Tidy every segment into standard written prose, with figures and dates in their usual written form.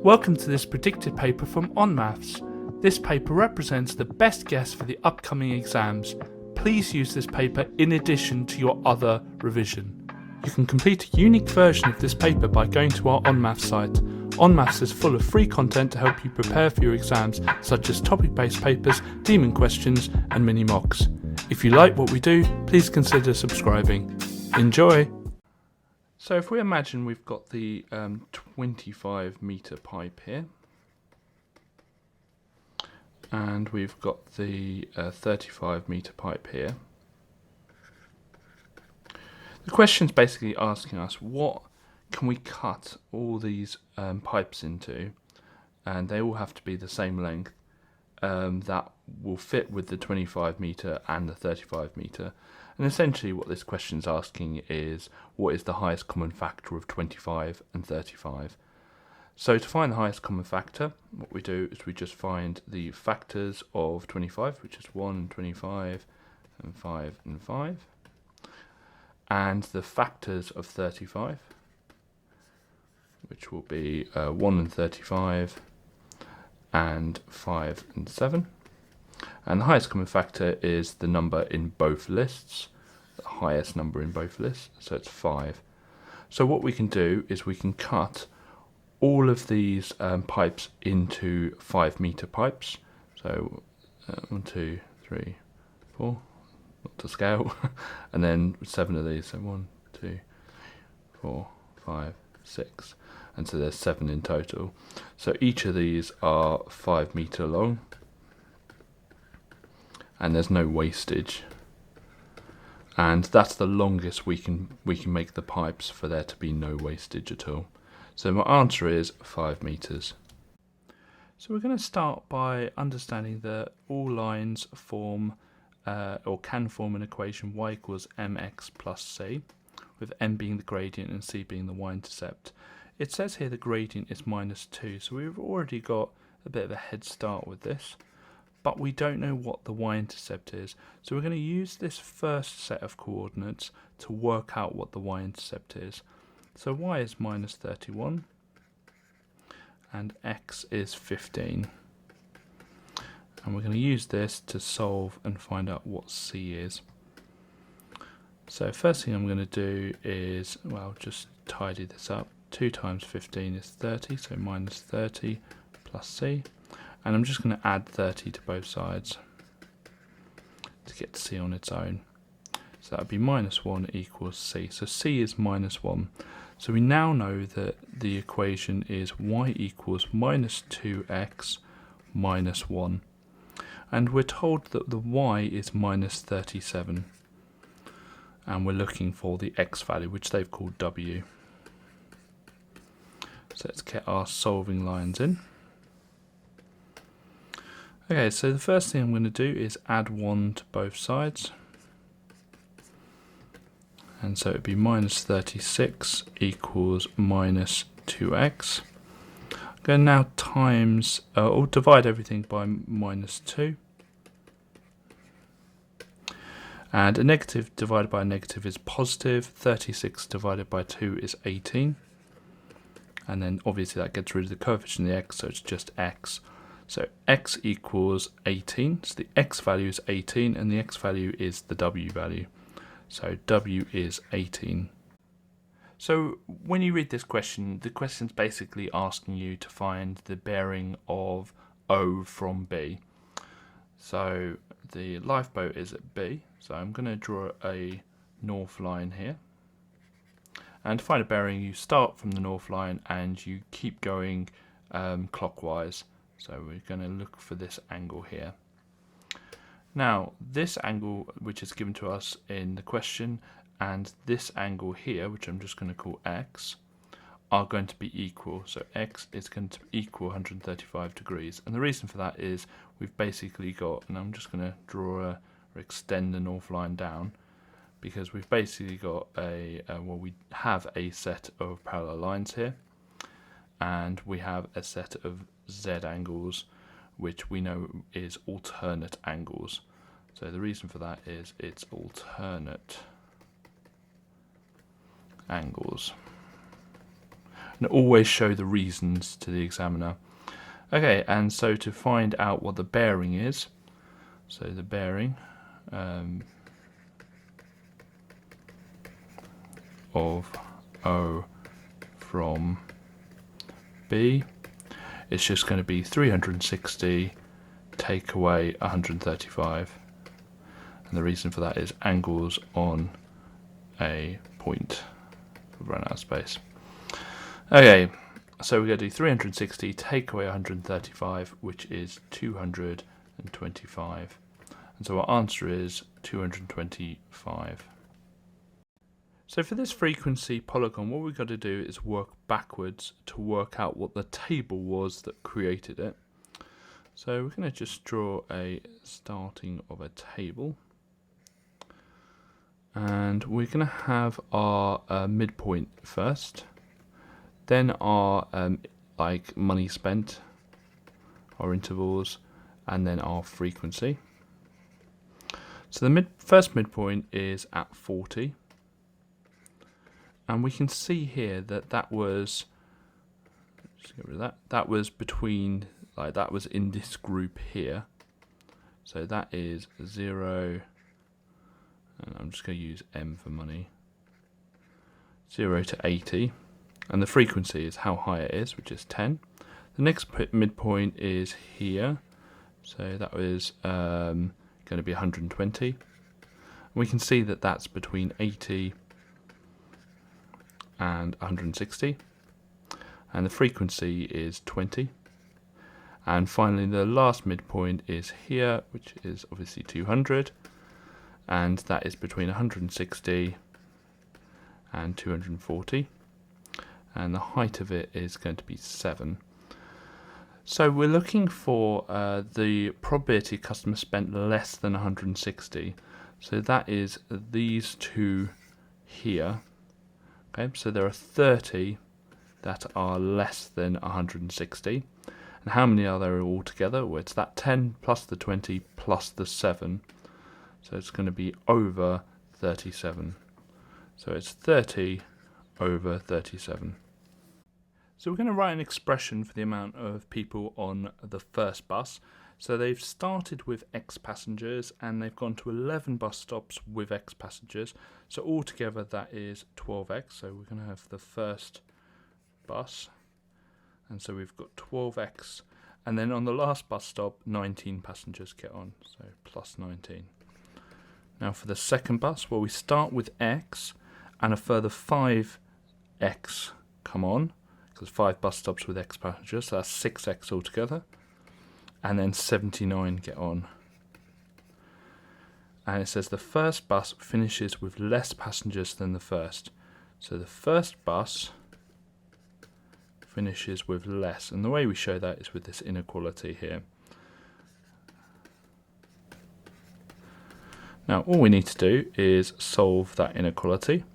Welcome to this predicted paper from On Maths. This paper represents the best guess for the upcoming exams. Please use this paper in addition to your other revision. You can complete a unique version of this paper by going to our On Maths site. On Maths is full of free content to help you prepare for your exams, such as topic-based papers, demon questions, and mini mocks. If you like what we do, please consider subscribing. Enjoy! So if we imagine we've got the 25 metre pipe here, and we've got the 35 metre pipe here, the question's basically asking us what can we cut all these pipes into, and they all have to be the same length that will fit with the 25 metre and the 35 metre. And essentially what this question is asking is, what is the highest common factor of 25 and 35? So to find the highest common factor, what we do is we just find the factors of 25, which is 1 and 25 and 5 and 5, and the factors of 35, which will be 1 and 35 and 5 and 7. And the highest common factor is the number in both lists, the highest number in both lists, so it's 5. So what we can do is we can cut all of these pipes into 5 metre pipes. So 1, 2, 3, 4, not to scale, and then 7 of these, so 1, 2, 4, 5, 6, and so there's 7 in total. So each of these are 5 metre long, and there's no wastage, and that's the longest we can make the pipes for there to be no wastage at all. So my answer is 5 metres. So we're going to start by understanding that all lines form or can form an equation y equals mx plus c, with m being the gradient and c being the y-intercept. It says here the gradient is -2, so we've already got a bit of a head start with this, but we don't know what the y-intercept is. So we're going to use this first set of coordinates to work out what the y-intercept is. So y is -31 and x is 15. And we're going to use this to solve and find out what c is. So first thing I'm going to do is, well, just tidy this up. 2 times 15 is 30, so -30 plus c. And I'm just going to add 30 to both sides to get c on its own. So that would be -1 equals c. So c is -1. So we now know that the equation is y equals -2x minus 1. And we're told that the y is -37. And we're looking for the x value, which they've called w. So let's get our solving lines in. Okay, so the first thing I'm going to do is add 1 to both sides. And so it would be -36 equals -2x. I'm going to now times, or divide everything by -2. And a negative divided by a negative is positive. 36 divided by 2 is 18. And then obviously that gets rid of the coefficient of the x, so it's just x. So x equals 18, so the x value is 18 and the x value is the w value. So w is 18. So when you read this question, the question's basically asking you to find the bearing of O from B. So the lifeboat is at B, so I'm going to draw a north line here. And to find a bearing, you start from the north line and you keep going clockwise. So we're going to look for this angle here. Now, this angle, which is given to us in the question, and this angle here, which I'm just going to call x, are going to be equal. So x is going to equal 135 degrees. And the reason for that is we've basically got, and I'm just going to draw or extend the north line down, because we've basically got well, we have a set of parallel lines here, and we have a set of z angles, which we know is alternate angles. So the reason for that is it's alternate angles. and always show the reasons to the examiner. Okay, and so to find out what the bearing is, so the bearing of O from B, it's just going to be 360 take away 135, and the reason for that is angles on a point. We've run out of space. Okay, so we're going to do 360 take away 135, which is 225, and so our answer is 225. So for this frequency polygon, what we've got to do is work backwards to work out what the table was that created it. So we're going to just draw a starting of a table, and we're going to have our midpoint first, then our like money spent, our intervals, and then our frequency. So the first midpoint is at 40. And we can see here that that was, just get rid of that, that was between, like that was in this group here. So that is 0, and I'm just going to use M for money, 0 to 80. And the frequency is how high it is, which is 10. The next midpoint is here. So that was going to be 120. And we can see that that's between 80 and 160, and the frequency is 20. And finally the last midpoint is here, which is obviously 200, and that is between 160 and 240, and the height of it is going to be 7. So we're looking for the probability customer spent less than 160, so that is these two here. Okay, so there are 30 that are less than 160. And how many are there altogether? Well, it's that 10 plus the 20 plus the 7. So it's going to be over 37. So it's 30 over 37. So we're going to write an expression for the amount of people on the first bus. So they've started with X passengers and they've gone to 11 bus stops with X passengers. So altogether that is 12X. So we're going to have the first bus. And so we've got 12X. And then on the last bus stop, 19 passengers get on. So plus 19. Now for the second bus, well, we start with X and a further 5X come on. Because 5 bus stops with X passengers. So that's 6X altogether. And then 79 get on. And it says the first bus finishes with less passengers than the first. So the first bus finishes with less. And the way we show that is with this inequality here. Now all we need to do is solve that inequality.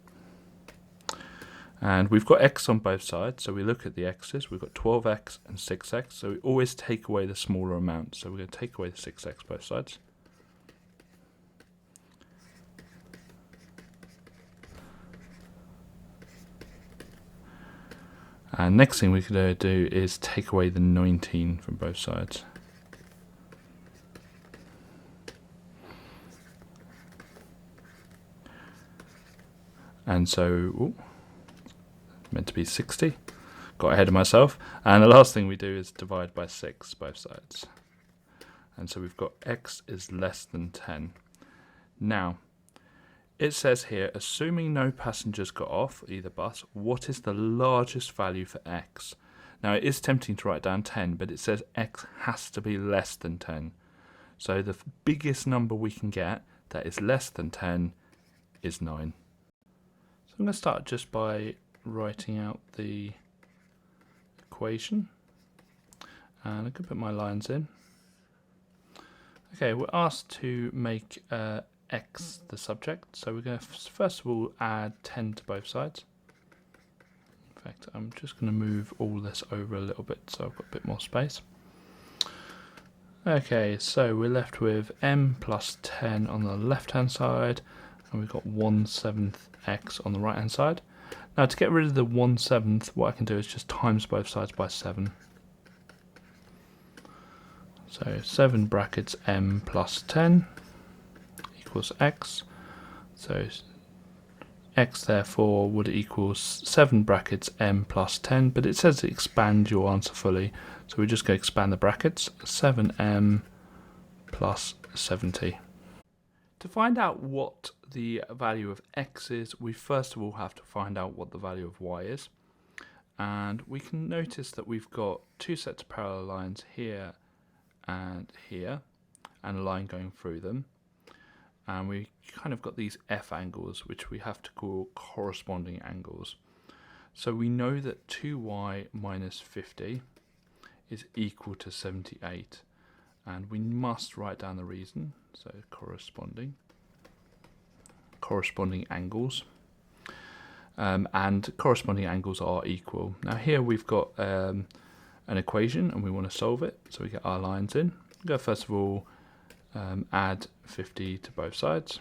And we've got X on both sides, so we look at the X's. We've got 12X and 6X, so we always take away the smaller amount. So we're going to take away the 6X both sides. And next thing we're going to do is take away the 19 from both sides. And so, meant to be 60. Got ahead of myself. And the last thing we do is divide by 6 both sides. And so we've got X is less than 10. Now, it says here, assuming no passengers got off either bus, what is the largest value for X? Now, it is tempting to write down 10, but it says X has to be less than 10. So the biggest number we can get that is less than 10 is 9. So I'm going to start just by writing out the equation. And I can put my lines in. Okay, we're asked to make X the subject, so we're going to first of all add 10 to both sides. In fact, I'm just going to move all this over a little bit so I've got a bit more space. Okay, so we're left with m plus 10 on the left hand side, and we've got 1/7 x on the right hand side. Now to get rid of the 1/7, what I can do is just times both sides by 7. So 7 brackets m plus 10 equals x. So x therefore would equal 7 brackets m plus 10, but it says expand your answer fully, so we just go expand the brackets, 7m plus 70. To find out what the value of x is, we first of all have to find out what the value of y is. And we can notice that we've got two sets of parallel lines here and here, and a line going through them. And we kind of got these f angles, which we have to call corresponding angles. So we know that 2y minus 50 is equal to 78. And we must write down the reason, so corresponding angles. And corresponding angles are equal. Now here we've got an equation and we want to solve it, so we get our lines in. We go first of all add 50 to both sides.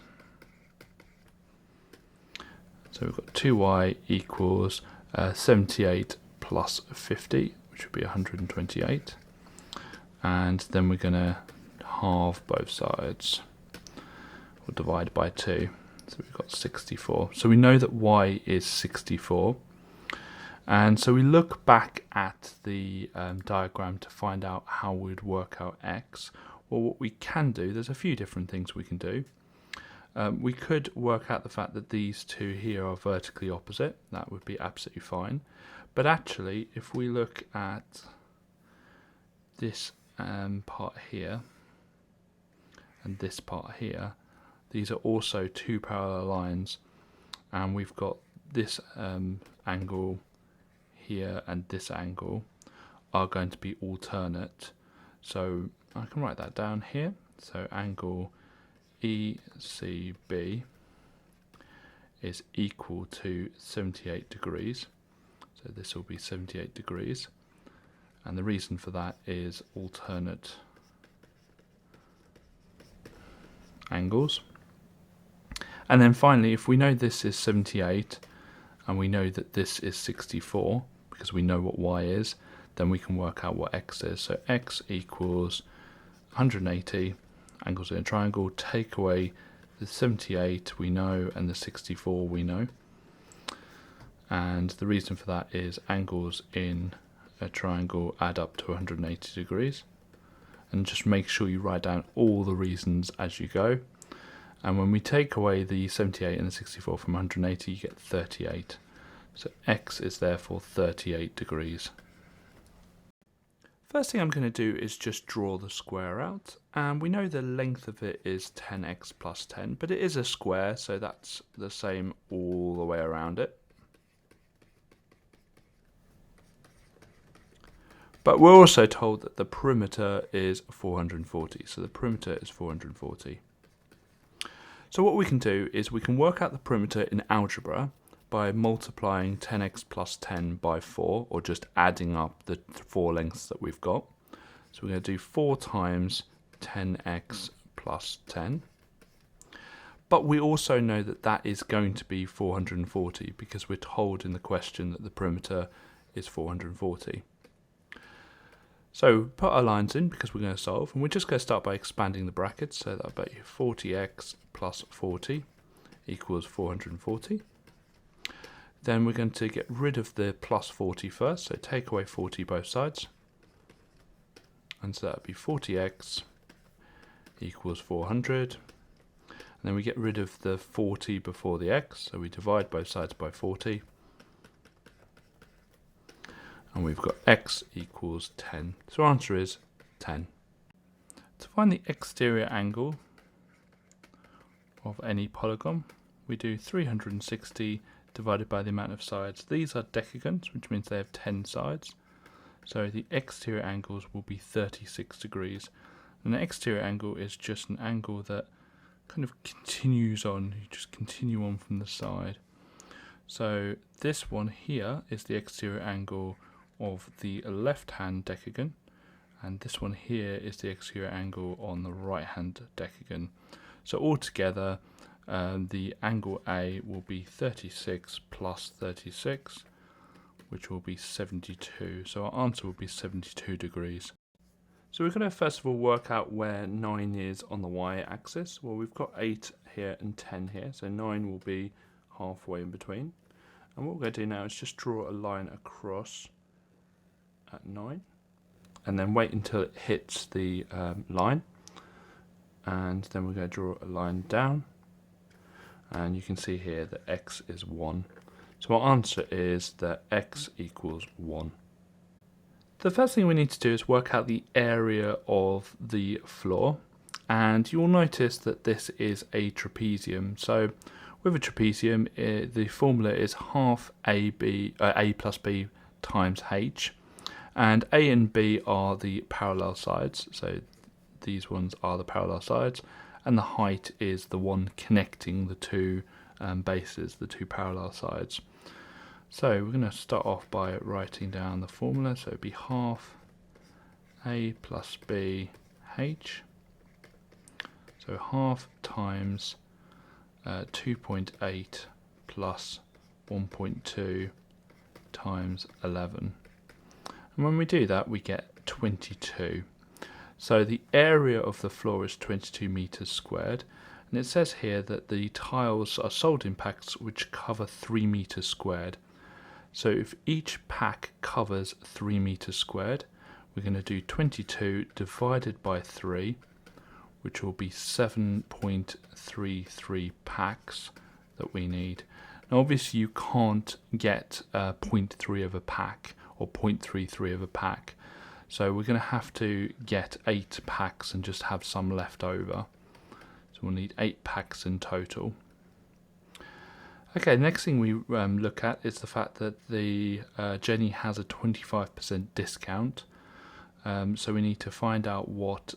So we've got 2y equals 78 plus 50, which would be 128. And then we're going to halve both sides, or divide by 2. So we've got 64. So we know that y is 64. And so we look back at the diagram to find out how we'd work out x. Well, what we can do, there's a few different things we can do. We could work out the fact that these two here are vertically opposite. That would be absolutely fine. But actually, if we look at this part here and this part here, these are also two parallel lines, and we've got this angle here and this angle are going to be alternate. So I can write that down here. So angle ECB is equal to 78 degrees. So this will be 78 degrees. And the reason for that is alternate angles. And then finally, if we know this is 78 and we know that this is 64, because we know what y is, then we can work out what x is. So x equals 180, angles in a triangle, take away the 78 we know and the 64 we know. And the reason for that is angles in a triangle add up to 180 degrees. And just make sure you write down all the reasons as you go. And when we take away the 78 and the 64 from 180, you get 38. So x is therefore 38 degrees. First thing I'm going to do is just draw the square out. And we know the length of it is 10x plus 10, but it is a square, so that's the same all the way around it. But we're also told that the perimeter is 440, so the perimeter is 440. So what we can do is we can work out the perimeter in algebra by multiplying 10x plus 10 by 4, or just adding up the 4 lengths that we've got. So we're going to do 4 times 10x plus 10. But we also know that that is going to be 440 because we're told in the question that the perimeter is 440. So put our lines in because we're going to solve, and we're just going to start by expanding the brackets. So that'll be 40x plus 40 equals 440. Then we're going to get rid of the plus 40 first, so take away 40 both sides. And so that'll be 40x equals 400. And then we get rid of the 40 before the x, so we divide both sides by 40. And we've got x equals 10. So our answer is 10. To find the exterior angle of any polygon, we do 360 divided by the amount of sides. These are decagons, which means they have 10 sides. So the exterior angles will be 36 degrees. And the exterior angle is just an angle that kind of continues on. You just continue on from the side. So this one here is the exterior angle of the left-hand decagon, and this one here is the exterior angle on the right-hand decagon. So altogether, the angle A will be 36 plus 36, which will be 72. So our answer will be 72 degrees. So we're going to first of all work out where 9 is on the y-axis. Well, we've got 8 here and 10 here, so 9 will be halfway in between. And what we're going to do now is just draw a line across at 9, and then wait until it hits the line, and then we're going to draw a line down, and you can see here that x is 1. So our answer is that x equals 1. The first thing we need to do is work out the area of the floor, and you'll notice that this is a trapezium. So with a trapezium, the formula is half a plus b times h, and a and b are the parallel sides, so these ones are the parallel sides, and the height is the one connecting the two bases, the two parallel sides. So we're going to start off by writing down the formula, so it'd be half a plus b h, so half times 2.8 plus 1.2 times 11. And when we do that, we get 22. So the area of the floor is 22 meters squared. And it says here that the tiles are sold in packs which cover 3 meters squared. So if each pack covers 3 meters squared, we're going to do 22 divided by 3, which will be 7.33 packs that we need. Now obviously you can't get 0.3 of a pack or 0.33 of a pack, so we're going to have to get 8 packs and just have some left over. So we'll need 8 packs in total. Okay, next thing we look at is the fact that the Jenny has a 25% discount. So we need to find out what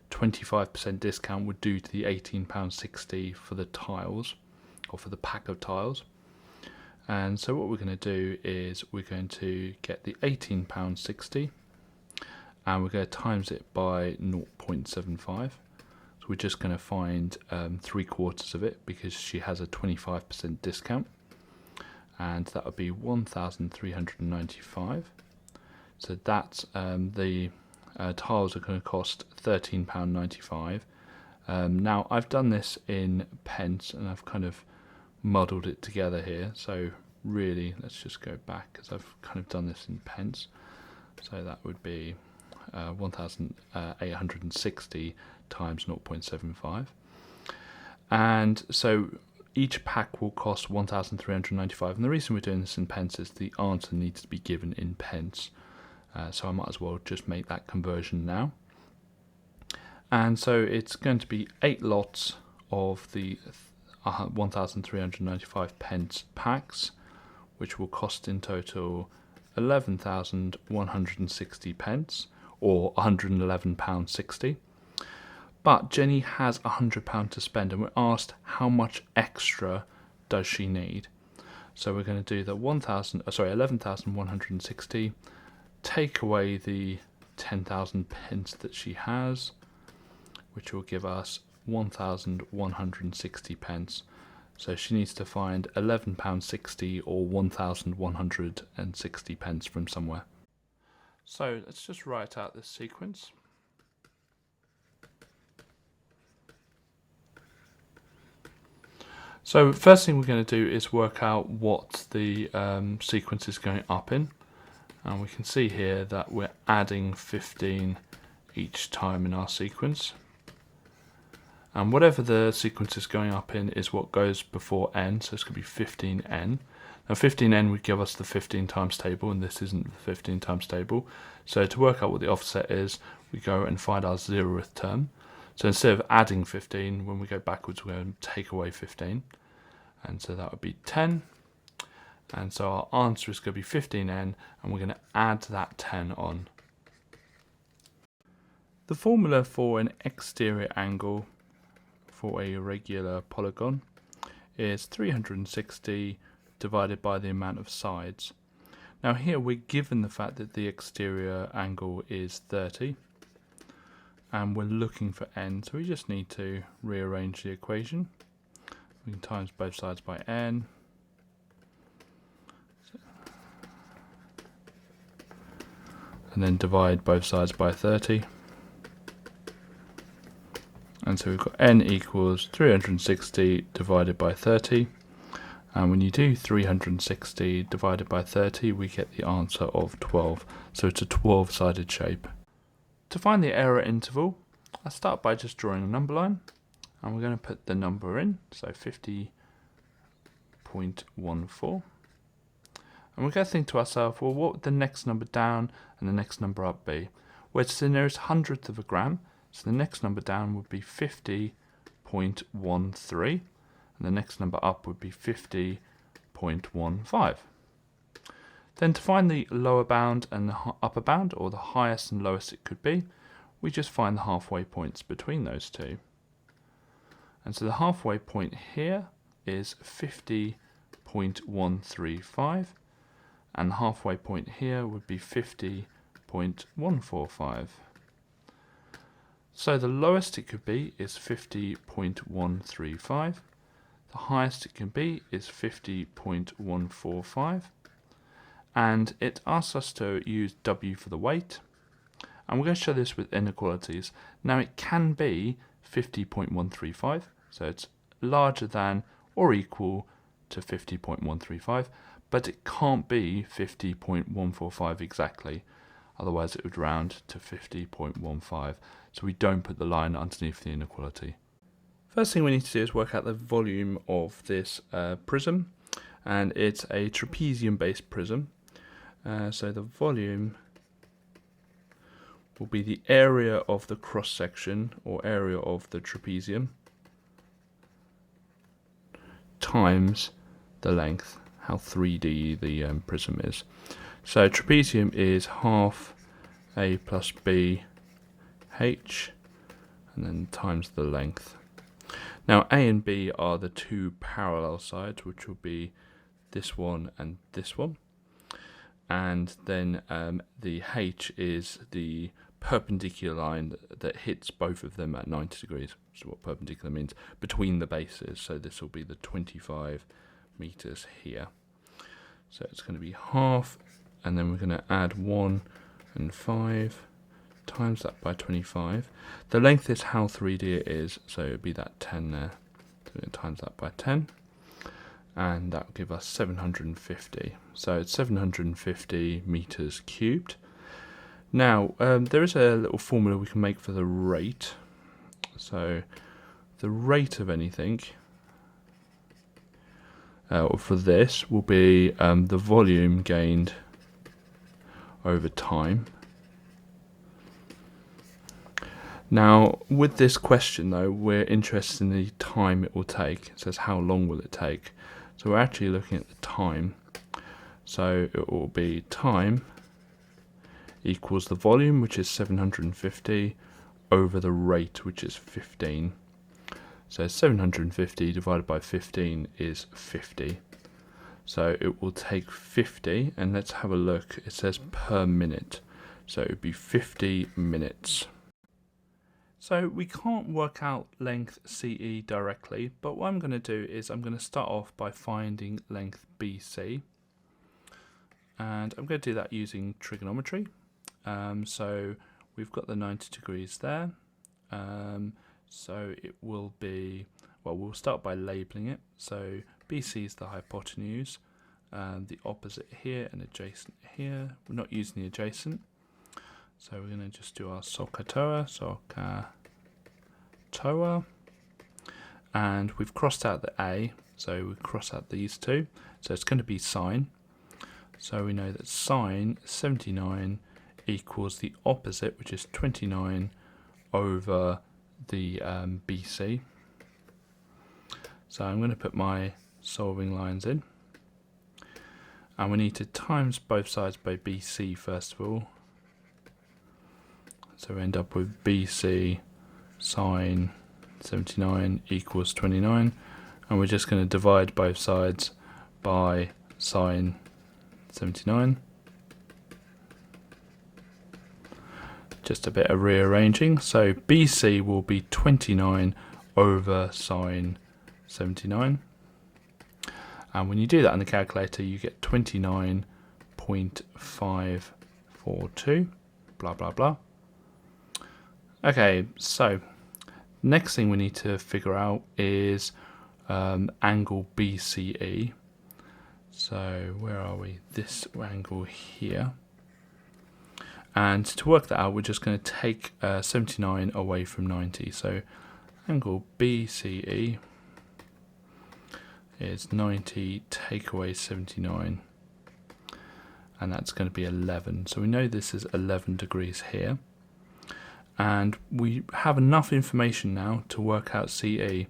25% discount would do to the £18.60 for the tiles, or for the pack of tiles. And so what we're going to do is we're going to get the £18.60 and we're going to times it by 0.75. So we're just going to find 3/4 of it because she has a 25% discount, and that would be 1,395. So that's the tiles are going to cost £13.95. Now I've done this in pence and I've kind of muddled it together here, so really let's just go back because I've kind of done this in pence. So that would be 1,860 times 0.75, and so each pack will cost 1,395, and the reason we're doing this in pence is the answer needs to be given in pence, so I might as well just make that conversion now. And so it's going to be 8 lots of the 1,395 pence packs, which will cost in total 11,160 pence, or £111.60. But Jenny has £100 to spend, and we're asked how much extra does she need. So we're going to do the 11,160, take away the 10,000 pence that she has, which will give us 1,160 pence. So she needs to find £11.60 or 1,160 pence from somewhere. So let's just write out this sequence. So first thing we're going to do is work out what the sequence is going up in. And we can see here that we're adding 15 each time in our sequence. And whatever the sequence is going up in is what goes before n, so it's going to be 15n. Now 15n would give us the 15 times table, and this isn't the 15 times table. So to work out what the offset is, we go and find our 0th term. So instead of adding 15, when we go backwards, we're going to take away 15. And so that would be 10. And so our answer is going to be 15n, and we're going to add that 10 on. The formula for an exterior angle for a regular polygon is 360 divided by the amount of sides. Now here we're given the fact that the exterior angle is 30 and we're looking for n, so we just need to rearrange the equation. We can times both sides by n. And then divide both sides by 30. And so we've got n equals 360 divided by 30. And when you do 360 divided by 30, we get the answer of 12. So it's a 12-sided shape. To find the error interval, I'll start by just drawing a number line. And we're going to put the number in, so 50.14. And we're going to think to ourselves, well, what would the next number down and the next number up be? Well, it's the nearest hundredth of a gram, so the next number down would be 50.13. And the next number up would be 50.15. Then to find the lower bound and the upper bound, or the highest and lowest it could be, we just find the halfway points between those two. And so the halfway point here is 50.135, and the halfway point here would be 50.145. So the lowest it could be is 50.135. The highest it can be is 50.145, and it asks us to use W for the weight, and we're going to show this with inequalities. Now it can be 50.135, so it's larger than or equal to 50.135, but it can't be 50.145 exactly, otherwise it would round to 50.15, so we don't put the line underneath the inequality. First thing we need to do is work out the volume of this prism, and it's a trapezium based prism. So the volume will be the area of the cross section, or area of the trapezium, times the length, how 3D the prism is. So trapezium is half a plus b h, and then times the length. Now A and B are the two parallel sides, which will be this one and this one. And then the H is the perpendicular line that hits both of them at 90 degrees. So what perpendicular means, between the bases. So this will be the 25 meters here. So it's going to be half, and then we're going to add 1 and 5. Times that by 25. The length is how 3D it is, so it would be that 10 there. So we're going to times that by 10, and that will give us 750. So it's 750 meters cubed. Now, there is a little formula we can make for the rate. So the rate of anything for this will be the volume gained over time. Now, with this question though, we're interested in the time it will take. It says how long will it take. So we're actually looking at the time. So it will be time equals the volume, which is 750, over the rate, which is 15. So 750 divided by 15 is 50. So it will take 50, and let's have a look. It says per minute. So it would be 50 minutes. So we can't work out length CE directly, but what I'm going to do is I'm going to start off by finding length BC, and I'm going to do that using trigonometry. So we've got the 90 degrees there, so it will be, well, we'll start by labelling it. So BC is the hypotenuse, the opposite here and adjacent here. We're not using the adjacent. So we're going to just do our SOHCAHTOA, and we've crossed out the A, so we cross out these two, so it's going to be sine. So we know that sine 79 equals the opposite, which is 29 over the BC. So I'm going to put my solving lines in, and we need to times both sides by BC first of all. So we end up with BC sine 79 equals 29, and we're just going to divide both sides by sine 79. Just a bit of rearranging. So BC will be 29 over sine 79. And when you do that in the calculator, you get 29.542, blah, blah, blah. Okay, so next thing we need to figure out is angle BCE. So where are we? This angle here. And to work that out, we're just going to take 79 away from 90. So angle BCE is 90, take away 79, and that's going to be 11. So we know this is 11 degrees here. And we have enough information now to work out CE,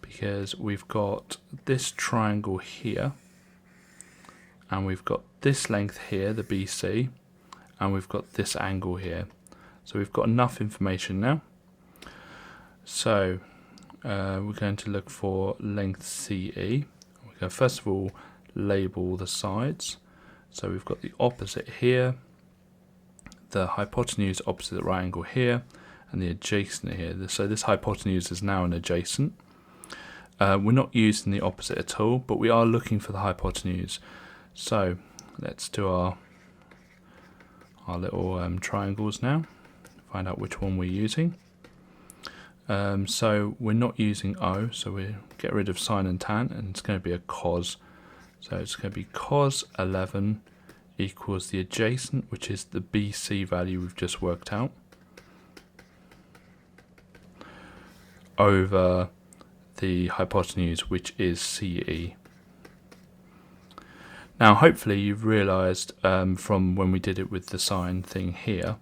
because we've got this triangle here, and we've got this length here, the BC, and we've got this angle here. So we've got enough information now. So we're going to look for length CE. We're going to first of all label the sides. So we've got the opposite here, the hypotenuse opposite the right angle here, and the adjacent here. So this hypotenuse is now an adjacent. We're not using the opposite at all, but we are looking for the hypotenuse. So let's do our little triangles now, find out which one we're using. So we're not using O, so we get rid of sine and tan, and it's going to be a cos. So it's going to be cos 11 equals the adjacent, which is the BC value we've just worked out, over the hypotenuse, which is CE. Now hopefully you've realised from when we did it with the sine thing here,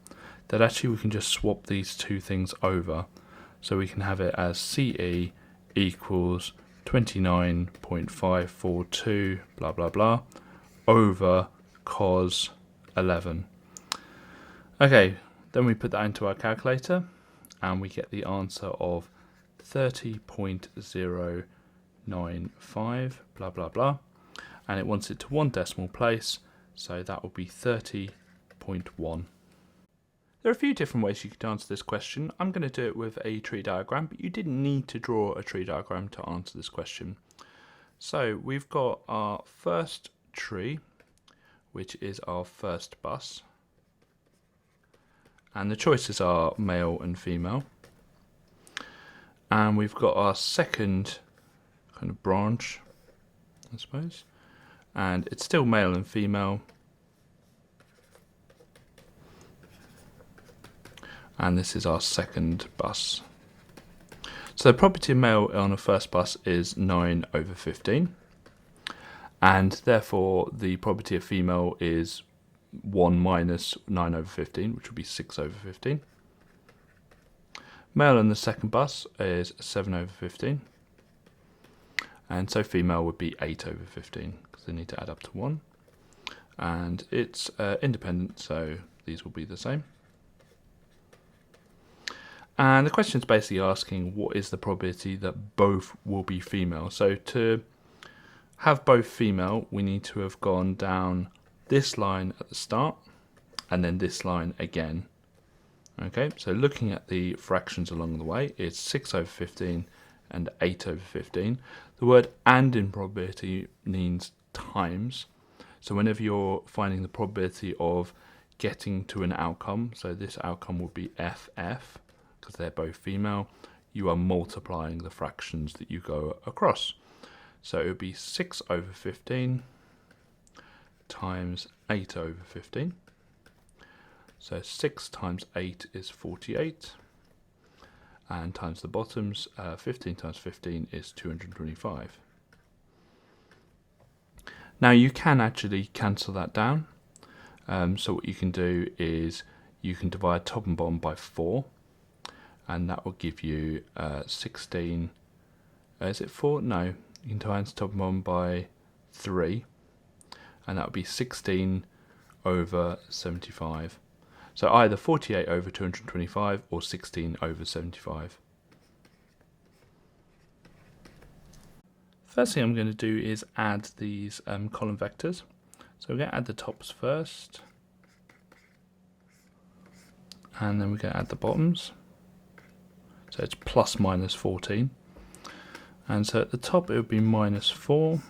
that actually we can just swap these two things over. So we can have it as CE equals 29.542 blah blah blah over cos 11. Okay, then we put that into our calculator and we get the answer of 30.095 blah blah blah, and it wants it to one decimal place, so that will be 30.1. There are a few different ways you could answer this question. I'm going to do it with a tree diagram, but you didn't need to draw a tree diagram to answer this question. So we've got our first tree, which is our first bus, and the choices are male and female. And we've got our second kind of branch, I suppose, and it's still male and female. And this is our second bus. So the property of male on a first bus is 9/15, and therefore the property of female is 1 minus 9/15, which would be 6/15. Male on the second bus is 7/15, and so female would be 8/15, because they need to add up to 1. And it's independent, so these will be the same. And the question is basically asking what is the probability that both will be female. So to have both female, we need to have gone down this line at the start and then this line again. Okay, so looking at the fractions along the way, it's 6/15 and 8/15. The word "and" in probability means times. So whenever you're finding the probability of getting to an outcome, so this outcome would be FF, because they're both female, you are multiplying the fractions that you go across. So it would be 6/15 times 8/15. So 6 times 8 is 48, and times the bottoms, 15 times 15 is 225. Now you can actually cancel that down. So what you can do is you can divide top and bottom by 4, and that will give you 16. Is it 4? No, you can divide top and bottom by 3, and that would be 16/75. So either 48/225 or 16/75. First thing I'm going to do is add these column vectors. So we're going to add the tops first, and then we're going to add the bottoms. So it's plus minus 14. And so at the top it would be minus 4,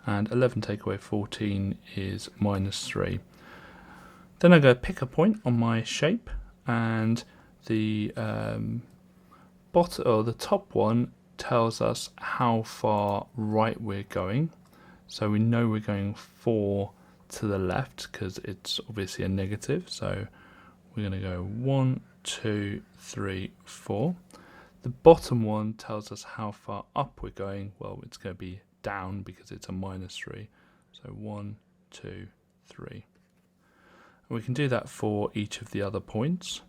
and 11 take away 14 is minus 3. Then I'm going to pick a point on my shape, and the the top one tells us how far right we're going. So we know we're going 4 to the left because it's obviously a negative. So we're going to go 1, 2, 3, 4. The bottom one tells us how far up we're going. Well, it's going to be down because it's a minus 3. So 1, 2, 3. And we can do that for each of the other points.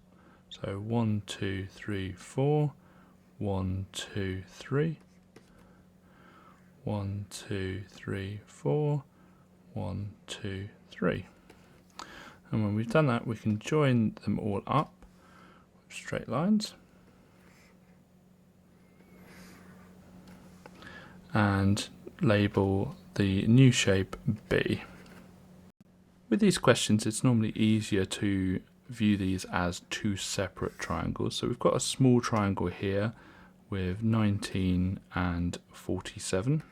So 1, 2, 3, 4. 1, 2, 3. 1, 2, 3, 4. 1, 2, 3. And when we've done that, we can join them all up with straight lines. And label the new shape B. With these questions, it's normally easier to view these as two separate triangles. So we've got a small triangle here with 19 and 47.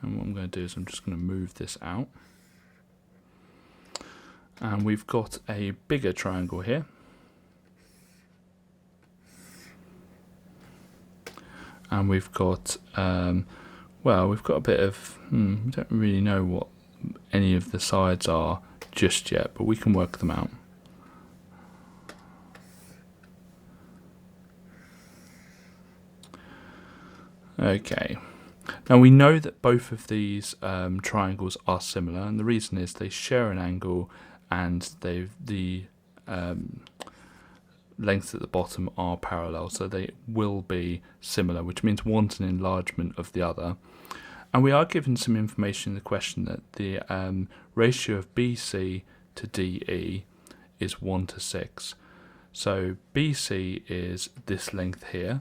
And what I'm going to do is I'm just going to move this out. And we've got a bigger triangle here. And we've got well, we've got a bit of, we don't really know what any of the sides are just yet, but we can work them out. Okay, now we know that both of these triangles are similar, and the reason is they share an angle and the lengths at the bottom are parallel, so they will be similar, which means one's an enlargement of the other. And we are given some information in the question that the ratio of BC to DE is 1 to 6. So BC is this length here,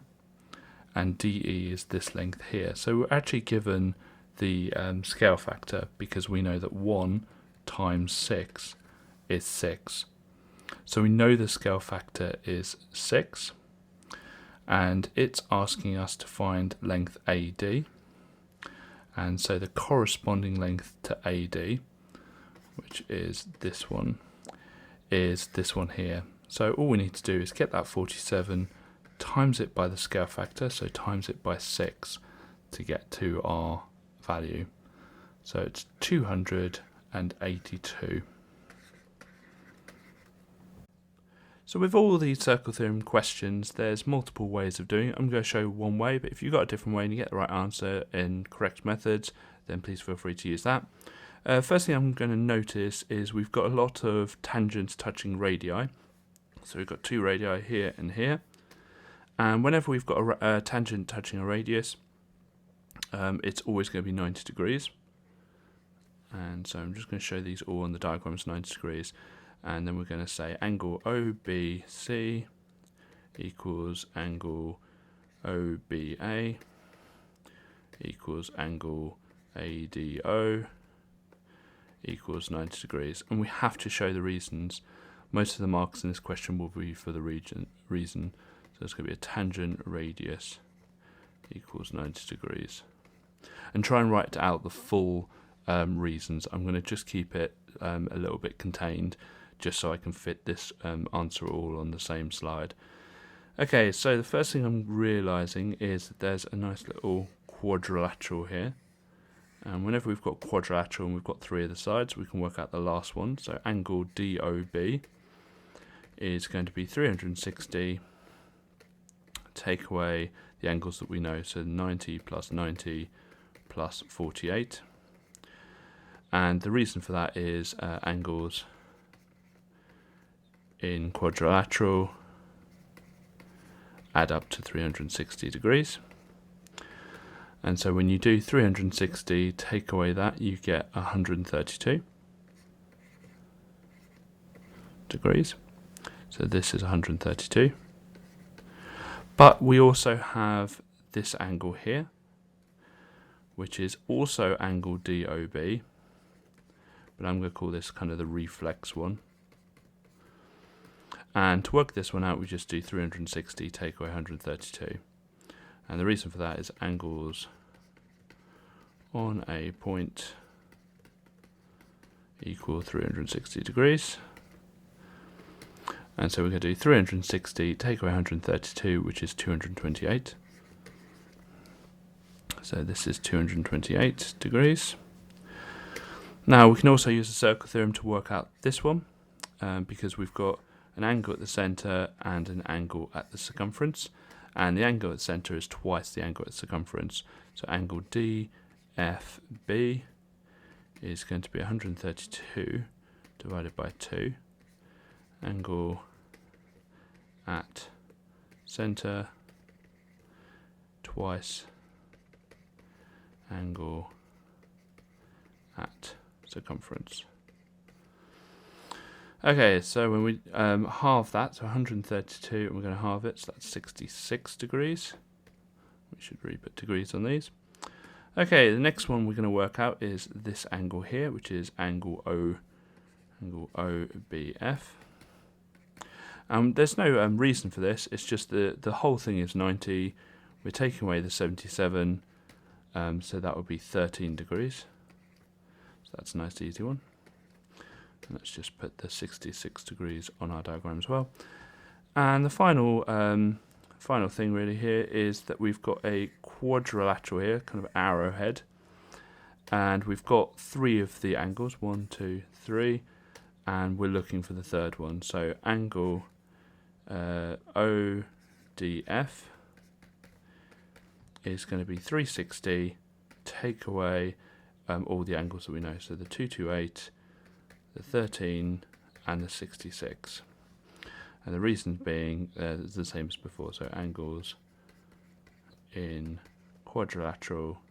and DE is this length here. So we're actually given the scale factor because we know that 1 times 6 is 6. So we know the scale factor is 6, and it's asking us to find length AD. And so the corresponding length to AD, which is this one here. So all we need to do is get that 47, times it by the scale factor, so times it by 6 to get to our value. So it's 282. So with all these circle theorem questions, there's multiple ways of doing it. I'm going to show one way, but if you've got a different way and you get the right answer in correct methods, then please feel free to use that. First thing I'm going to notice is we've got a lot of tangents touching radii. So we've got two radii here and here. And whenever we've got a tangent touching a radius, it's always going to be 90 degrees. And so I'm just going to show these all on the diagrams 90 degrees. And then we're going to say angle OBC equals angle OBA equals angle ADO equals 90 degrees. And we have to show the reasons. Most of the marks in this question will be for the reason. So it's going to be a tangent radius equals 90 degrees. And try and write out the full reasons. I'm going to just keep it a little bit contained, just so I can fit this answer all on the same slide. Okay, so the first thing I'm realizing is that there's a nice little quadrilateral here. And whenever we've got quadrilateral and we've got three of the sides, we can work out the last one. So angle DOB is going to be 360, take away the angles that we know, so 90 plus 90 plus 48. And the reason for that is angles in quadrilateral add up to 360 degrees. And so when you do 360, take away that, you get 132 degrees. So this is 132. But we also have this angle here, which is also angle DOB, but I'm going to call this kind of the reflex one. And to work this one out, we just do 360, take away 132. And the reason for that is angles on a point equal 360 degrees. And so we're going to do 360, take away 132, which is 228. So this is 228 degrees. Now we can also use the circle theorem to work out this one, because we've got an angle at the centre and an angle at the circumference, and the angle at the centre is twice the angle at the circumference. So angle DFB is going to be 132 divided by 2. Angle at centre twice angle at circumference. Okay, so when we halve that, so 132, and we're going to halve it, so that's 66 degrees. We should really put degrees on these. Okay, the next one we're going to work out is this angle here, which is angle OBF. There's no reason for this, it's just the whole thing is 90. We're taking away the 77, so that would be 13 degrees. So that's a nice easy one. And let's just put the 66 degrees on our diagram as well. And the final thing really here is that we've got a quadrilateral here, kind of arrowhead, and we've got 3 of the angles, 1, 2, 3, and we're looking for the third one. So angle ODF is going to be 360, take away all the angles that we know, so the 228, the 13, and the 66. And the reason being the same as before, so angles in quadrilateral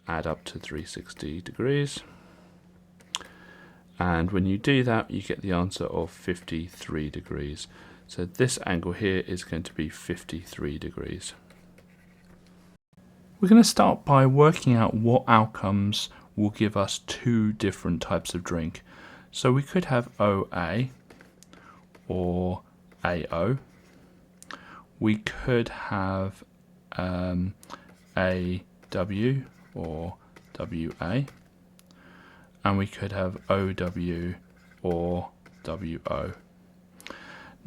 add up to 360 degrees. And when you do that, you get the answer of 53 degrees. So this angle here is going to be 53 degrees. We're going to start by working out what outcomes will give us 2 different types of drink. So we could have OA or AO. We could have AW or WA. And we could have OW or WO.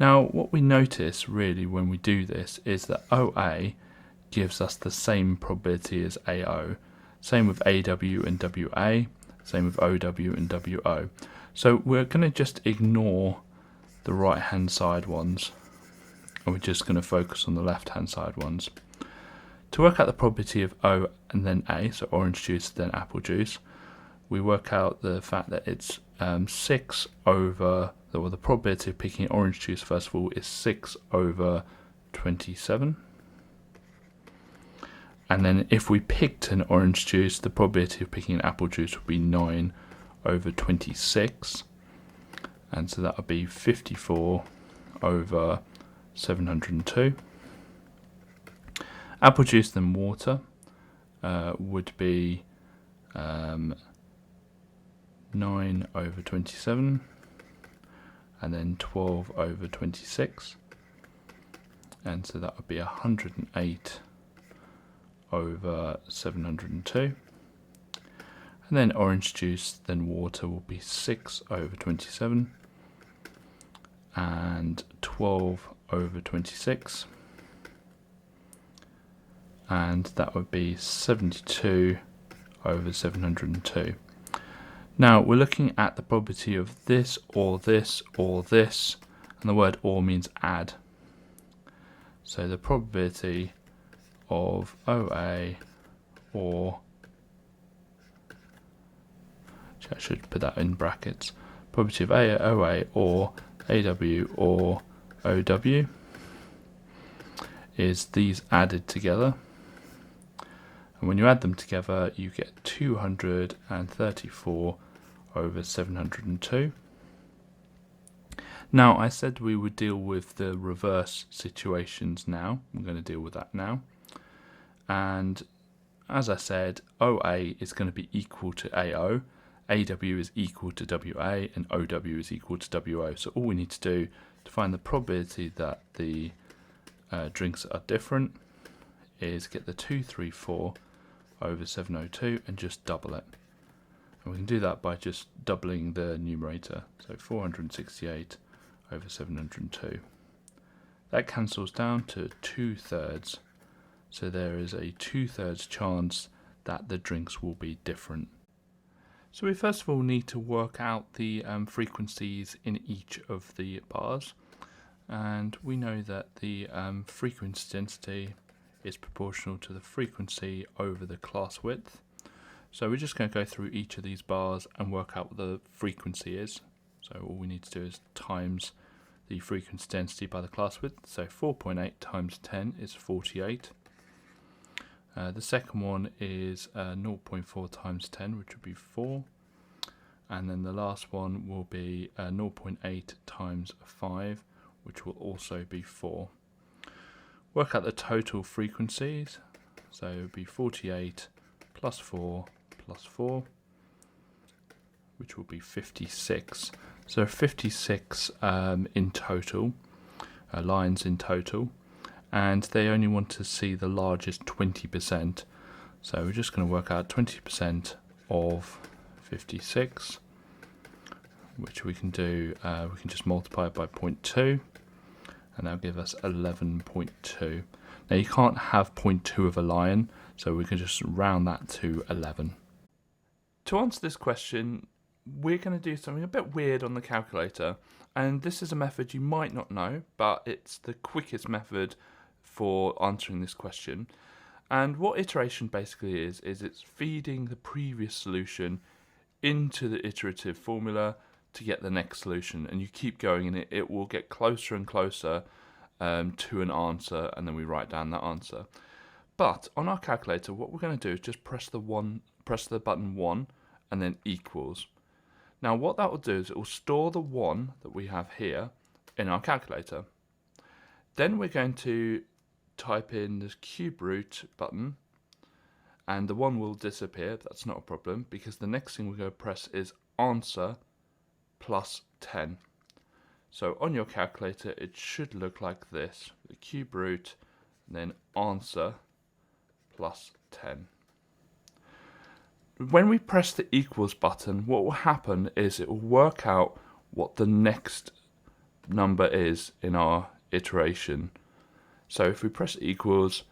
Now what we notice really when we do this is that OA gives us the same probability as AO. Same with AW and WA, same with OW and WO. So we're going to just ignore the right hand side ones, and we're just going to focus on the left hand side ones. To work out the probability of O and then A, so orange juice then apple juice, we work out the fact that it's 6 over, or the probability of picking orange juice first of all is 6 over 27. And then if we picked an orange juice, the probability of picking an apple juice would be 9 over 26. And so that would be 54 over 702. Apple juice then water would be 9 over 27, and then 12 over 26. And so that would be 108 over 702. And then orange juice then water will be 6 over 27 and 12 over 26, and that would be 72 over 702. Now we're looking at the probability of this or this or this, and the word or means add. So the probability of OA or, I should put that in brackets, probability of OA or AW or OW is these added together, and when you add them together you get 234 over 702. Now I said we would deal with the reverse situations now. I'm going to deal with that now. And as I said, OA is going to be equal to AO, AW is equal to WA, and OW is equal to WO. So all we need to do to find the probability that the drinks are different is get the 234 over 702 and just double it. And we can do that by just doubling the numerator. So 468 over 702. That cancels down to 2/3. So there is a 2/3 chance that the drinks will be different. So we first of all need to work out the frequencies in each of the bars. And we know that the frequency density is proportional to the frequency over the class width. So we're just going to go through each of these bars and work out what the frequency is. So all we need to do is times the frequency density by the class width. So 4.8 times 10 is 48. The second one is 0.4 times 10, which would be 4. And then the last one will be 0.8 times 5, which will also be 4. Work out the total frequencies. So it would be 48 plus 4 plus 4, which will be 56. So 56 in total, lines in total. And they only want to see the largest 20%. So we're just going to work out 20% of 56, which we can do, we can just multiply it by 0.2, and that'll give us 11.2. Now you can't have 0.2 of a line, so we can just round that to 11. To answer this question, we're going to do something a bit weird on the calculator, and this is a method you might not know, but it's the quickest method for answering this question. And what iteration basically is it's feeding the previous solution into the iterative formula to get the next solution, and you keep going, and it will get closer and closer to an answer, and then we write down that answer. But on our calculator, what we're going to do is just press the button 1 and then equals. Now what that will do is it will store the 1 that we have here in our calculator. Then we're going to type in this cube root button, and the 1 will disappear. That's not a problem, because the next thing we're going to press is answer plus 10. So on your calculator it should look like this: the cube root and then answer plus 10. When we press the equals button, what will happen is it will work out what the next number is in our iteration. So if we press equals,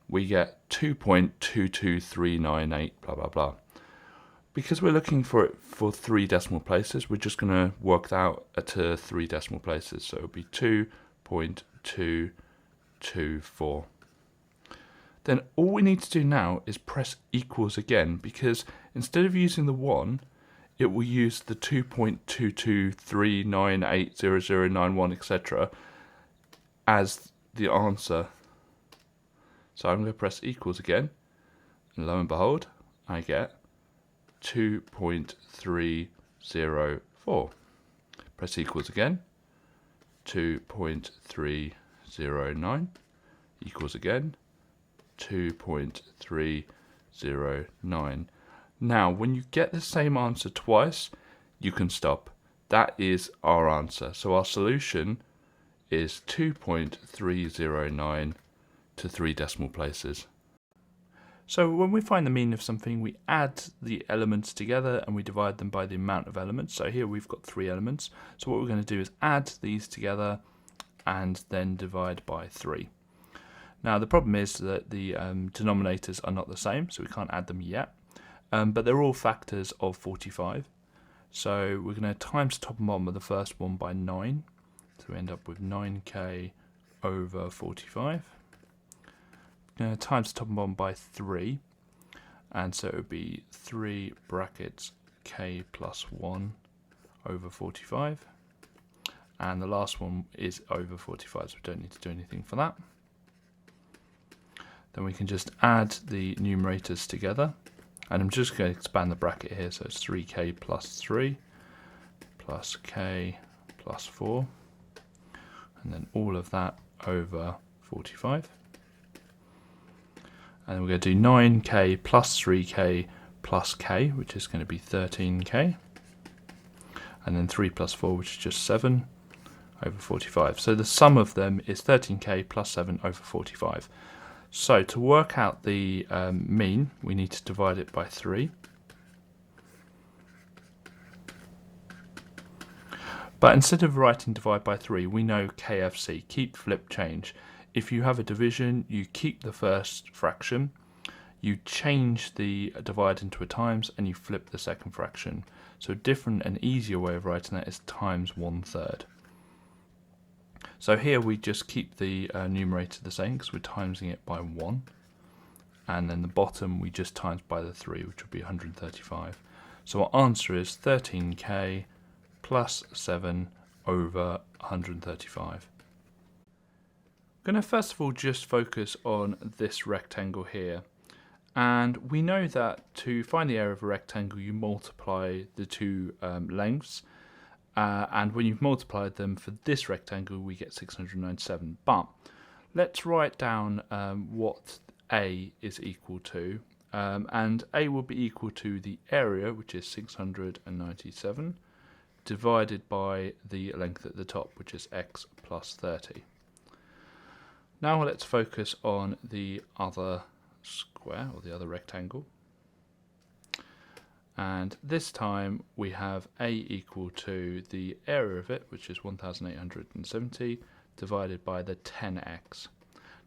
we get 2.22398 blah blah blah. Because we're looking for it for 3 decimal places, we're just going to work that out to 3 decimal places. So it'll be 2.224. Then all we need to do now is press equals again, because instead of using the 1, it will use the 2.223980091, etc. as the answer. So I'm going to press equals again, and lo and behold, I get 2.304. Press equals again, 2.309 equals again, 2.309. Now, when you get the same answer twice, you can stop. That is our answer. So our solution is 2.309 to 3 decimal places. So when we find the mean of something, we add the elements together and we divide them by the amount of elements. So here we've got 3 elements. So what we're going to do is add these together and then divide by 3. Now the problem is that the denominators are not the same, so we can't add them yet. But they're all factors of 45. So we're going to times top and bottom of the first one by 9. So we end up with 9k over 45. Times top and bottom by 3, and so it would be 3 brackets k plus 1 over 45, and the last one is over 45, so we don't need to do anything for that. Then we can just add the numerators together, and I'm just going to expand the bracket here, so it's 3k plus 3 plus k plus 4, and then all of that over 45. And then we're going to do 9k plus 3k plus k, which is going to be 13k. And then 3 plus 4, which is just 7, over 45. So the sum of them is 13k plus 7 over 45. So to work out the mean, we need to divide it by 3. But instead of writing divide by 3, we know KFC, keep, flip, change. If you have a division, you keep the first fraction, you change the divide into a times, and you flip the second fraction. So a different and easier way of writing that is times 1/3. So here we just keep the numerator the same because we're timesing it by 1. And then the bottom we just times by the 3, which would be 135. So our answer is 13k plus 7 over 135. I'm going to first of all just focus on this rectangle here. And we know that to find the area of a rectangle, you multiply the two lengths. And when you've multiplied them for this rectangle, we get 697. But let's write down what A is equal to. And A will be equal to the area, which is 697, divided by the length at the top, which is x plus 30. Now let's focus on the other square, or the other rectangle. And this time we have A equal to the area of it, which is 1870, divided by the 10x.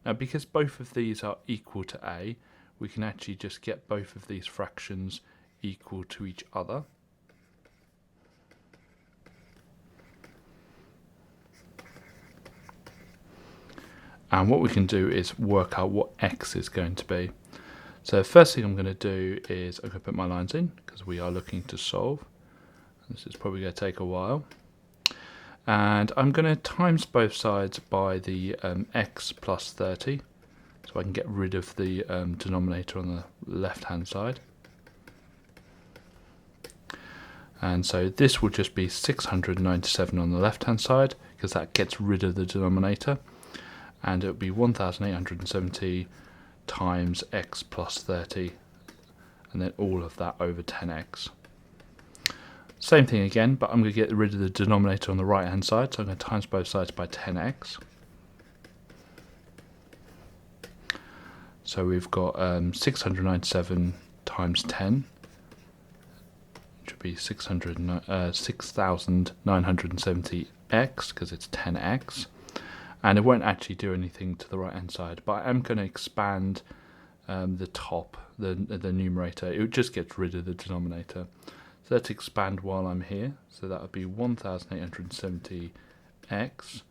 Now because both of these are equal to A, we can actually just get both of these fractions equal to each other. And what we can do is work out what x is going to be. So the first thing I'm going to do is I'm going to put my lines in because we are looking to solve. This is probably going to take a while. And I'm going to times both sides by the x plus 30, so I can get rid of the denominator on the left hand side. And so this will just be 697 on the left hand side because that gets rid of the denominator. And it will be 1870 times x plus 30, and then all of that over 10x. Same thing again, but I'm going to get rid of the denominator on the right hand side, so I'm going to times both sides by 10x. So we've got 697 times 10, which would be 6,970x, because it's 10x. And it won't actually do anything to the right hand side, but I'm going to expand the top, the numerator. It just gets rid of the denominator. So let's expand while I'm here. So that would be 1870x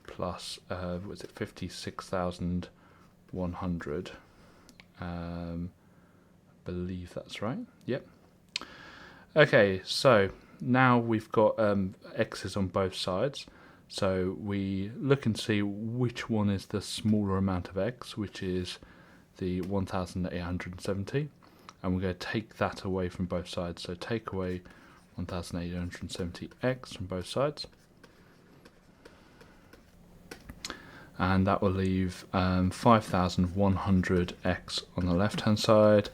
plus, was it 56,100? I believe that's right. Yep. Okay, so now we've got x's on both sides. So we look and see which one is the smaller amount of x, which is the 1870, and we're going to take that away from both sides. So take away 1870x from both sides, and that will leave 5100x on the left hand side,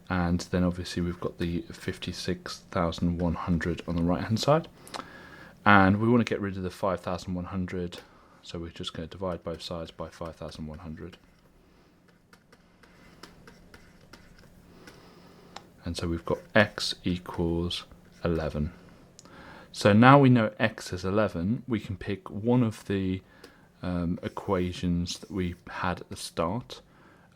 and then obviously we've got the 56,100 on the right hand side. And we want to get rid of the 5,100, so we're just going to divide both sides by 5,100. And so we've got x equals 11. So now we know x is 11, we can pick one of the equations that we had at the start,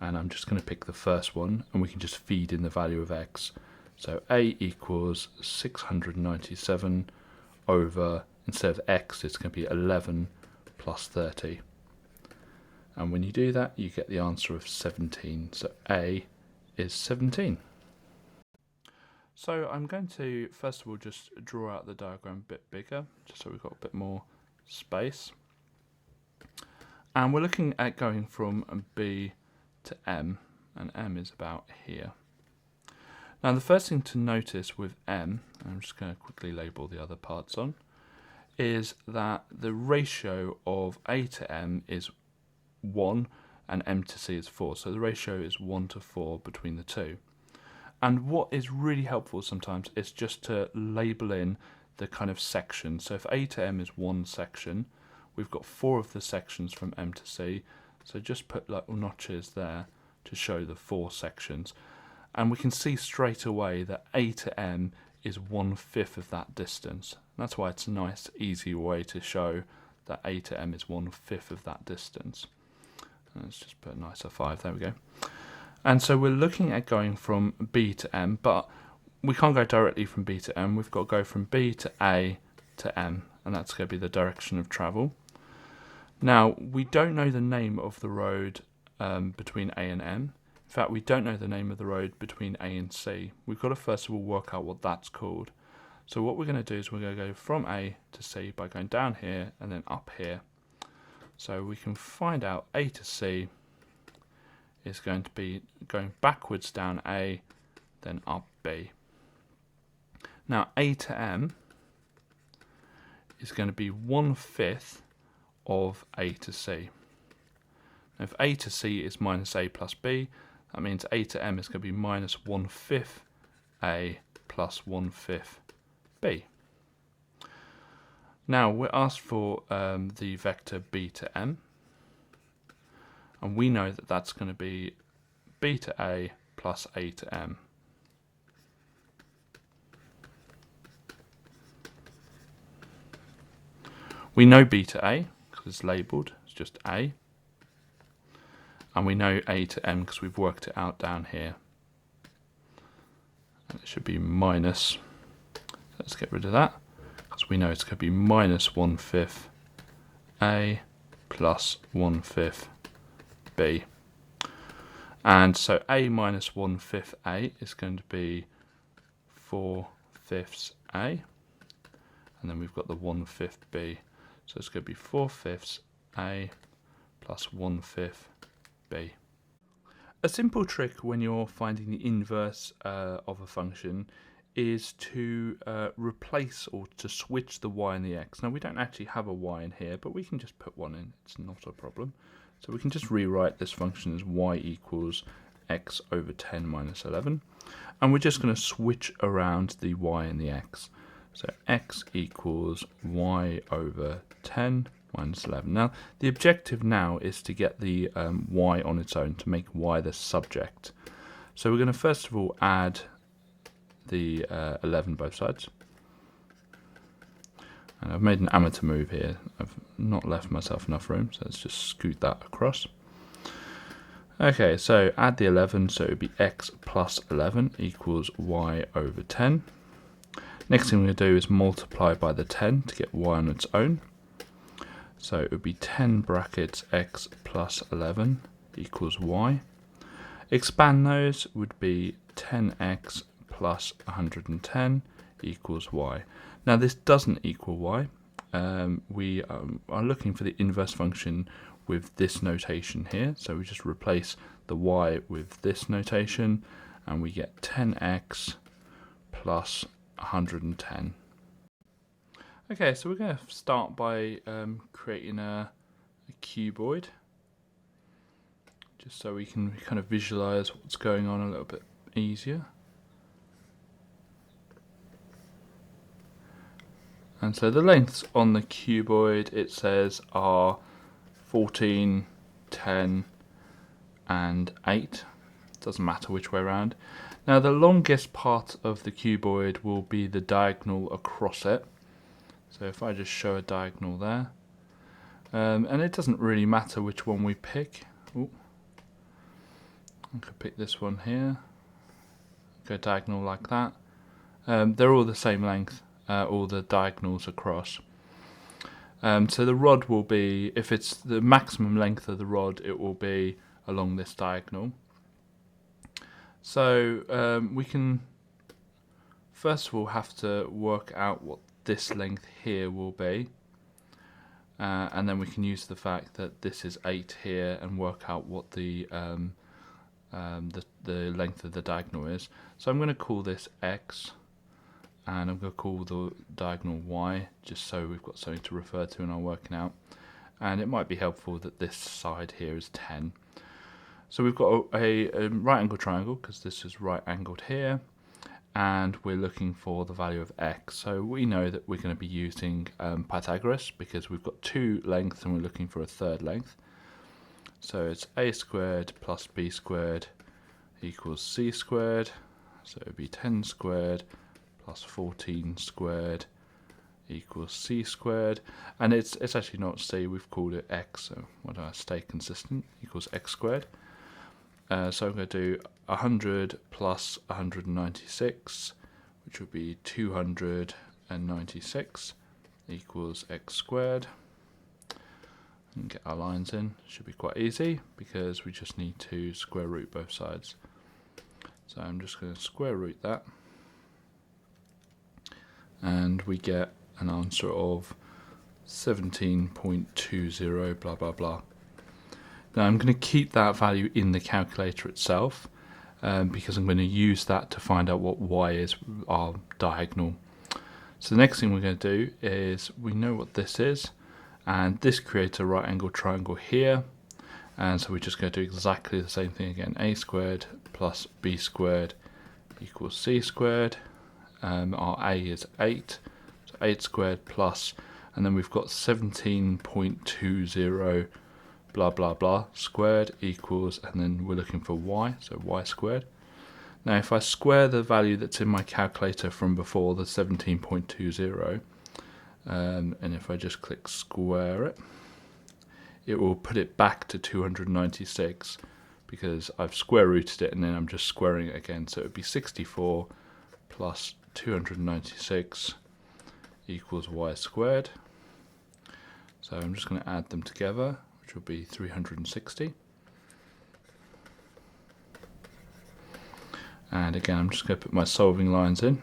and I'm just going to pick the first one, and we can just feed in the value of x. So a equals 697 over, instead of x, it's going to be 11 plus 30. And when you do that, you get the answer of 17. So A is 17. So I'm going to, first of all, just draw out the diagram a bit bigger, just so we've got a bit more space. And we're looking at going from B to M, and M is about here. Now the first thing to notice with M, I'm just going to quickly label the other parts on, is that the ratio of A to M is 1 and M to C is 4. So the ratio is 1 to 4 between the two. And what is really helpful sometimes is just to label in the kind of section. So if A to M is one section, we've got 4 of the sections from M to C. So just put little notches there to show the 4 sections. And we can see straight away that A to M is 1/5 of that distance. That's why it's a nice, easy way to show that A to M is 1/5 of that distance. Let's just put a nicer 5, there we go. And so we're looking at going from B to M, but we can't go directly from B to M. We've got to go from B to A to M, and that's going to be the direction of travel. Now, we don't know the name of the road between A and M. In fact, we don't know the name of the road between A and C. We've got to first of all work out what that's called. So what we're going to do is we're going to go from A to C by going down here and then up here. So we can find out A to C is going to be going backwards down A, then up B. Now A to M is going to be 1/5 of A to C. Now if A to C is minus A plus B, that means A to M is going to be minus 1/5 A plus 1/5 B. Now we're asked for the vector B to M, and we know that that's going to be B to A plus A to M. We know B to A because it's labelled, it's just A. And we know A to M because we've worked it out down here. And it should be minus, let's get rid of that, because we know it's going to be minus 1/5 A plus 1/5 B. And so A minus 1/5 A is going to be 4/5 A. And then we've got the 1/5 B. So it's going to be 4/5 A plus 1/5 B. A simple trick when you're finding the inverse of a function is to replace or to switch the y and the x. Now we don't actually have a y in here, but we can just put one in. It's not a problem. So we can just rewrite this function as y equals x over 10 minus 11. And we're just going to switch around the y and the x. So x equals y over 10 minus 11. Now, the objective now is to get the y on its own, to make y the subject. So we're going to first of all add the 11 both sides. And I've made an amateur move here. I've not left myself enough room, so let's just scoot that across. Okay, so add the 11, so it would be x plus 11 equals y over 10. Next thing we're going to do is multiply by the 10 to get y on its own. So it would be 10 brackets x plus 11 equals y. Expand those would be 10x plus 110 equals y. Now this doesn't equal y. We are looking for the inverse function with this notation here. So we just replace the y with this notation and we get 10x plus 110. Okay, so we're going to start by creating a cuboid, just so we can kind of visualize what's going on a little bit easier. And so the lengths on the cuboid, it says, are 14, 10 and 8. Doesn't matter which way around. Now the longest part of the cuboid will be the diagonal across it. So if I just show a diagonal there, and it doesn't really matter which one we pick. Ooh. I could pick this one here, go diagonal like that. They're all the same length, all the diagonals across. So the rod will be, if it's the maximum length of the rod, it will be along this diagonal. So we can first of all have to work out what this length here will be, and then we can use the fact that this is 8 here and work out what the length of the diagonal is. So I'm going to call this x, and I'm going to call the diagonal y, just so we've got something to refer to in our working out. And it might be helpful that this side here is 10. So we've got a right angle triangle, because this is right angled here, and we're looking for the value of x. So we know that we're going to be using Pythagoras because we've got two lengths and we're looking for a third length. So it's a squared plus b squared equals c squared. So it would be 10 squared plus 14 squared equals c squared. And it's actually not c, we've called it x, so why don't I stay consistent, equals x squared. So I'm going to do 100 plus 196, which would be 296 equals x squared. And get our lines in. Should be quite easy because we just need to square root both sides. So I'm just going to square root that, and we get an answer of 17.20 blah blah blah. Now I'm going to keep that value in the calculator itself because I'm going to use that to find out what y is, our diagonal. So the next thing we're going to do is, we know what this is, and this creates a right angled triangle here, and so we're just going to do exactly the same thing again. A squared plus b squared equals c squared. Our a is 8, so 8 squared plus, and then we've got 17.20 blah blah blah squared equals, and then we're looking for y, so y squared. Now if I square the value that's in my calculator from before, the 17.20, and if I just click square it, it will put it back to 296 because I've square rooted it and then I'm just squaring it again. So it would be 64 plus 296 equals y squared. So I'm just going to add them together, which will be 360. And again, I'm just going to put my solving lines in.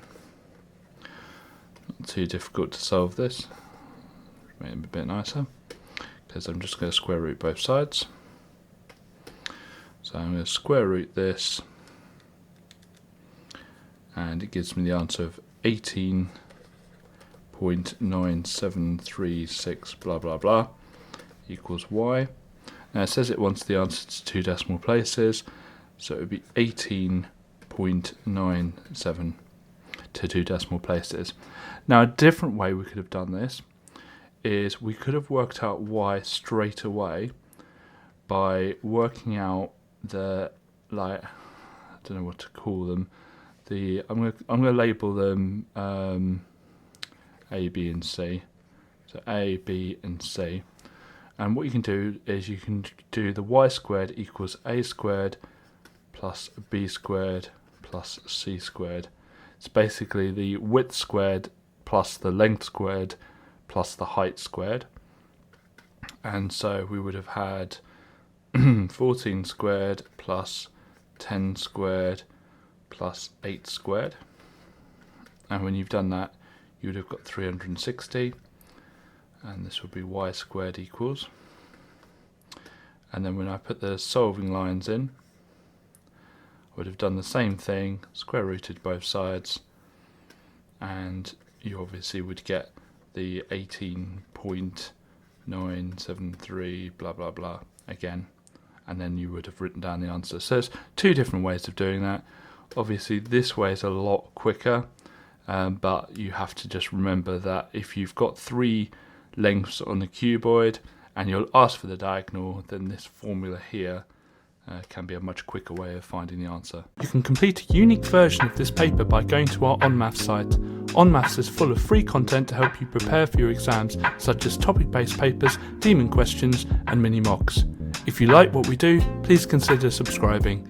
Not too difficult to solve this. Make it a bit nicer, because I'm just going to square root both sides. So I'm going to square root this, and it gives me the answer of 18.9736 blah blah blah equals y. Now it says it wants the answer to two decimal places, so it would be 18.97 to two decimal places. Now a different way we could have done this is we could have worked out y straight away by working out the, like, I don't know what to call them. I'm gonna label them A, B, and C. So A, B, and C. And what you can do is you can do the y squared equals a squared plus b squared plus c squared. It's basically the width squared plus the length squared plus the height squared. And so we would have had 14 squared plus 10 squared plus 8 squared. And when you've done that, you would have got 360. And this would be y squared equals. And then when I put the solving lines in, I would have done the same thing, square rooted both sides, and you obviously would get the 18.973 blah blah blah again, and then you would have written down the answer. So there's two different ways of doing that. Obviously this way is a lot quicker, but you have to just remember that if you've got three lengths on the cuboid and you'll ask for the diagonal, then this formula here can be a much quicker way of finding the answer. You can complete a unique version of this paper by going to our OnMaths site. OnMaths is full of free content to help you prepare for your exams, such as topic-based papers, demon questions, and mini mocks. If you like what we do, please consider subscribing.